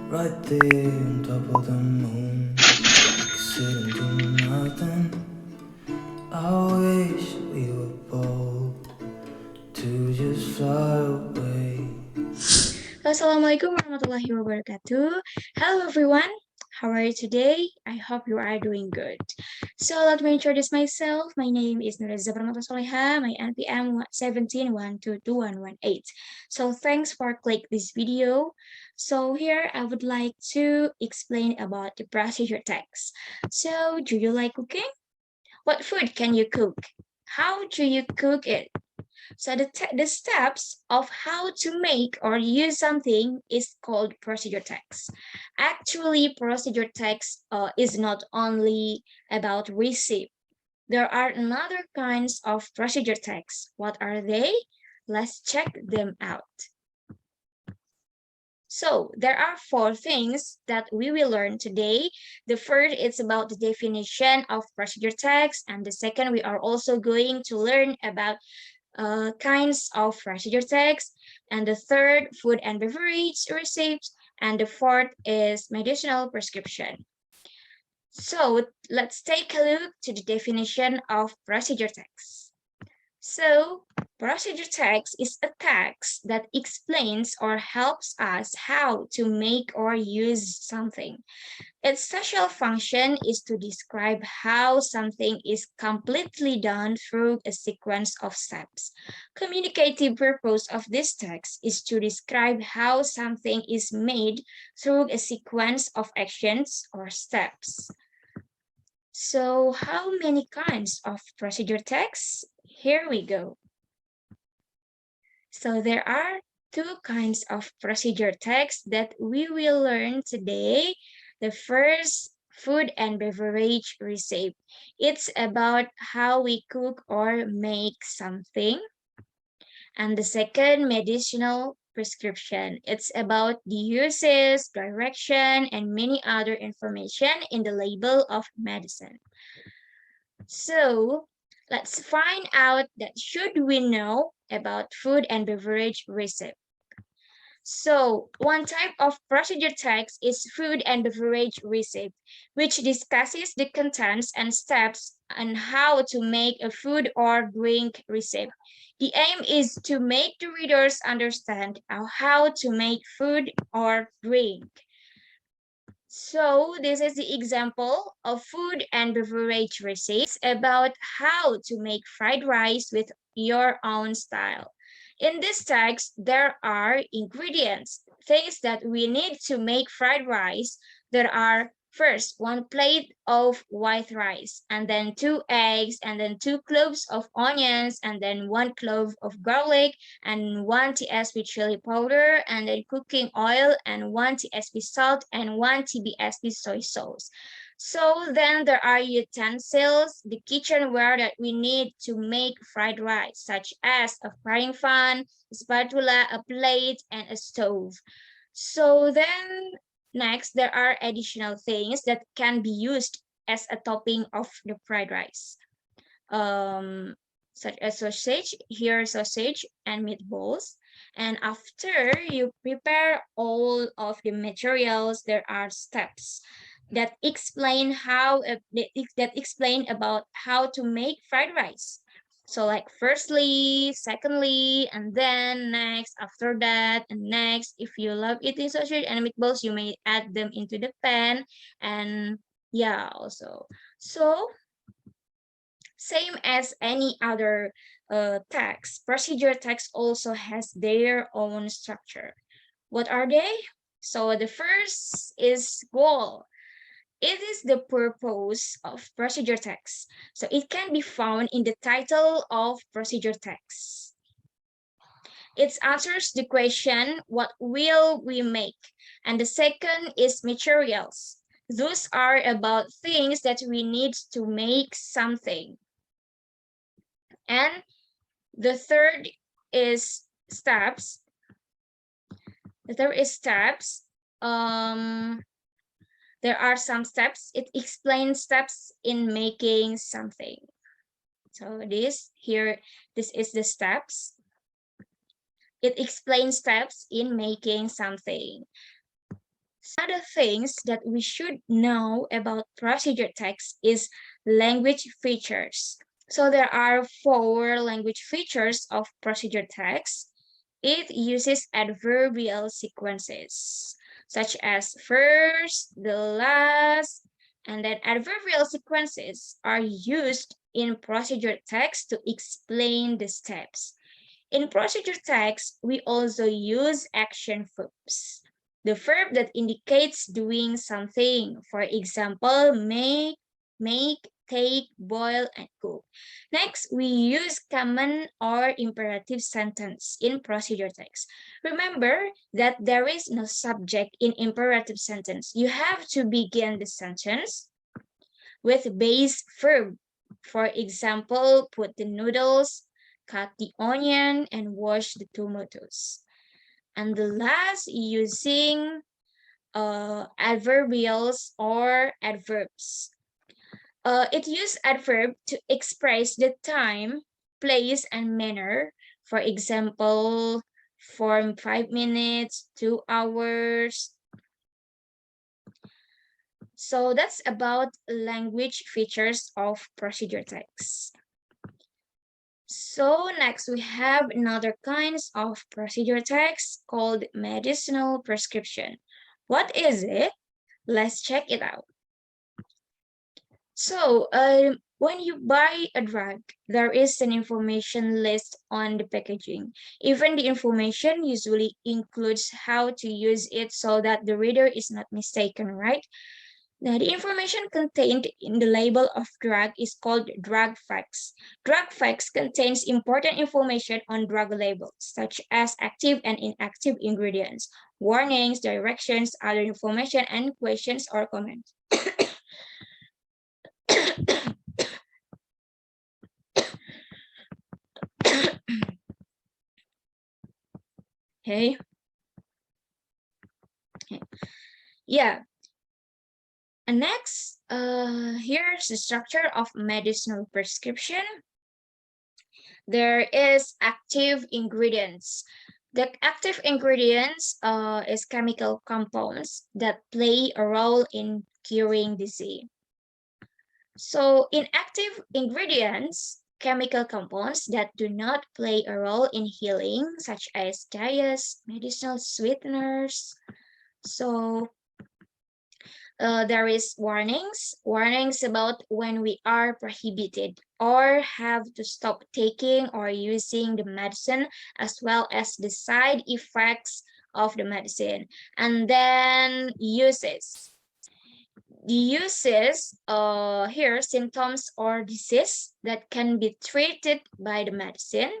right there on top of the moon. I could sit and do nothing. I wish we were bold to just fly away. Assalamualaikum warahmatullahi wabarakatuh. Hello everyone. How are you today? I hope you are doing good. So let me introduce myself. My name is NURAZZIZAH PERMATA SHOLEHAH. My NPM 17122118. So thanks for click this video. So here I would like to explain about the procedure text. So do you like cooking? What food can you cook? How do you cook it? So the steps of how to make or use something is called procedure text. Actually, procedure text is not only about recipe. There are another kinds of procedure text. What are they? Let's check them out. So there are 4 things that we will learn today. The first is about the definition of procedure text, and the second we are also going to learn about kinds of procedure text, and the third, food and beverage receipts, and the fourth is medicinal prescription. So let's take a look to the definition of procedure text. So procedure text is a text that explains or helps us how to make or use something. Its special function is to describe how something is completely done through a sequence of steps. Communicative purpose of this text is to describe how something is made through a sequence of actions or steps. So how many kinds of procedure text? Here we go. So there are 2 kinds of procedure text that we will learn today. The first, food and beverage recipe. It's about how we cook or make something. And the second, medicinal prescription. It's about the uses, direction, and many other information in the label of medicine. So let's find out that should we know about food and beverage recipe. So one type of procedure text is food and beverage recipe, which discusses the contents and steps on how to make a food or drink recipe. The aim is to make the readers understand how to make food or drink. So this is the example of food and beverage recipe. It's about how to make fried rice with your own style. In this text, there are ingredients, things that we need to make fried rice. There are first 1 plate of white rice, and then 2 eggs, and then 2 cloves of onions, and then 1 clove of garlic, and 1 tsp chili powder, and then cooking oil, and 1 tsp salt, and 1 tsp soy sauce. So then there are utensils, the kitchenware that we need to make fried rice, such as a frying pan, a spatula, a plate, and a stove. So then next, there are additional things that can be used as a topping of the fried rice. Such as sausage, here sausage and meatballs. And after you prepare all of the materials, there are steps that explain about how to make fried rice. So like firstly, secondly, and then next, after that, and next. If you love eating sausage and meatballs, you may add them into the pan. And yeah, also. So same as any other text, procedure text also has their own structure. What are they? So the first is goal. It is the purpose of procedure text. So it can be found in the title of procedure text. It answers the question, what will we make? And the second is materials. Those are about things that we need to make something. And the third is steps. The third is steps. There are some steps. It explains steps in making something. So this is the steps. It explains steps in making something. Other things that we should know about procedure text is language features. So there are 4 language features of procedure text. It uses adverbial sequences, such as first, the last, and then adverbial sequences are used in procedure text to explain the steps. In procedure text, we also use action verbs, the verb that indicates doing something. For example, make, take, boil, and cook. Next, we use command or imperative sentence in procedure text. Remember that there is no subject in imperative sentence. You have to begin the sentence with base verb. For example, put the noodles, cut the onion, and wash the tomatoes. And the last, using adverbials or adverbs. It uses adverb to express the time, place, and manner. For example, from 5 minutes, 2 hours. So that's about language features of procedure text. So next we have another kinds of procedure text called medicinal prescription. What is it? Let's check it out. So when you buy a drug, there is an information list on the packaging. Even the information usually includes how to use it so that the reader is not mistaken, right? Now, the information contained in the label of drug is called drug facts. Drug facts contains important information on drug labels, such as active and inactive ingredients, warnings, directions, other information, and questions or comments. Okay. Yeah. And next, here's the structure of medicinal prescription. There is active ingredients. The active ingredients is chemical compounds that play a role in curing disease. So inactive ingredients, chemical compounds that do not play a role in healing, such as dyes, medicinal sweeteners. So there is warnings about when we are prohibited or have to stop taking or using the medicine, as well as the side effects of the medicine. And then uses. The uses here, symptoms or disease that can be treated by the medicine.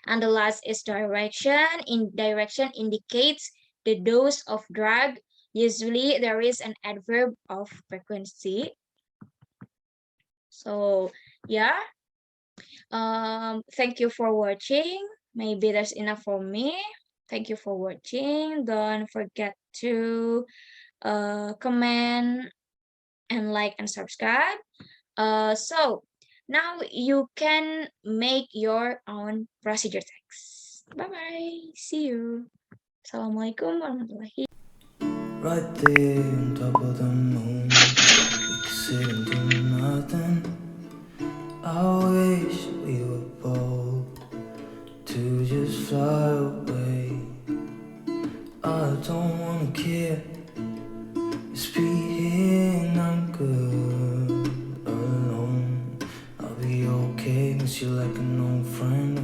And the last is direction. Direction indicates the dose of drug. Usually there is an adverb of frequency. So yeah, thank you for watching. Maybe that's enough for me. Thank you for watching. Don't forget to comment and like and subscribe. So now you can make your own procedure text. Bye-bye. See you. Assalamualaikum warahmatullahi. Right there on top of the moon, we could sit and do nothing. I wish we were bold to just fly away. I don't wanna care, just be here and I'm good alone. I'll be okay, miss you like an old friend.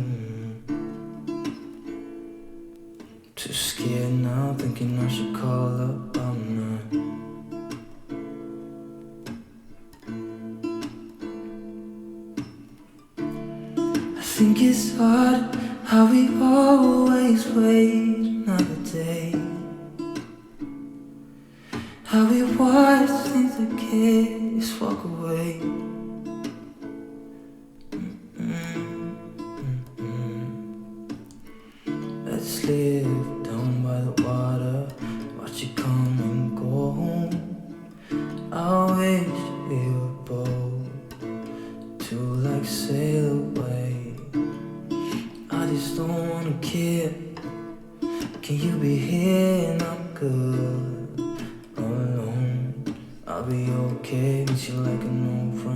Too scared now, thinking I should call up all night. I think it's hard how we always wait another day, how we watch things that can't just walk away. Let's live down by the water, watch it come and go home. I wish we were bold to like sail away. I just don't wanna care. Can you be here and I'm good? be okay. Miss you like an old friend.